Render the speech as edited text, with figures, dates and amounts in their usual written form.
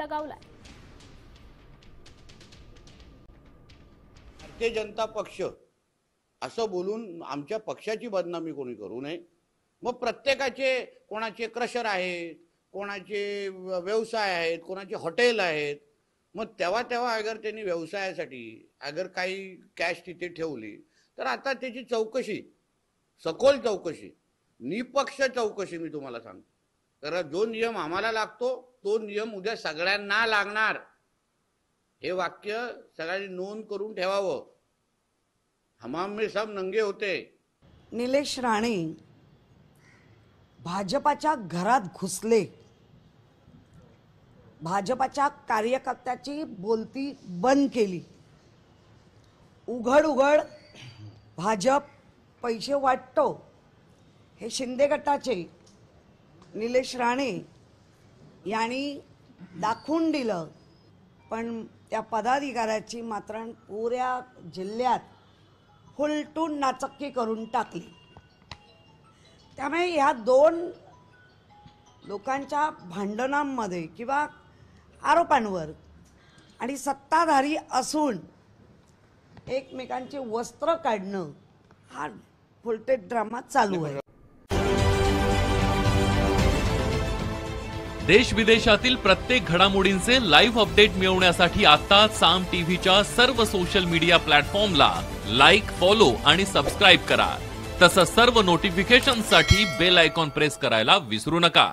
लगावलाय। भारतीय जनता पक्ष असं बोलून आमच्या पक्षाची बदनामी कोणी करू नये। मग प्रत्येकाचे कोणाचे क्रशर आहेत, कोणाचे व्यवसाय आहेत, कोणाचे हॉटेल आहेत। मग तेव्हा अगर त्यांनी व्यवसायासाठी अगर काही कॅश तिथे ठेवली तर आता त्याची चौकशी, सखोल चौकशी, निपक्ष चौकशी मी तुम्हाला सांगतो। तर जो नियम आम्हाला लागतो तो नियम उद्या सगळ्यांना लागणार, हे वाक्य सगळ्यांनी नोंद करून ठेवावं। हमाम में सब नंगे होते। निलेश राणे भाजपाच्या घरात घुसले, भाजपाच्या कार्यकर्त्याची बोलती बंद केली, उघड उघड भाजप पैसे वाटतो हे शिंदे गटाचे निलेश राणे यांनी दाखवून दिलं। पण त्या पदाधिकाऱ्याची मात्र पुऱ्या जिल्ह्यात हुलटून नाचक्की करून टाकली। त्यामुळे ह्या दोन लोकांच्या भांडणांमध्ये किंवा आरोपांवर आणि सत्ताधारी असून एकमेकांची वस्त्र काढणं हा व्होल्टेज ड्रामा चालू आहे। देश विदेशातील प्रत्येक घडामोडींचे लाईव्ह अपडेट मिळवण्यासाठी आता साम टीव्हीच्या सर्व सोशल मीडिया प्लॅटफॉर्मला लाईक, फॉलो आणि सबस्क्राईब करा। तसंच सर्व नोटिफिकेशनसाठी बेल आयकॉन प्रेस करायला विसरू नका।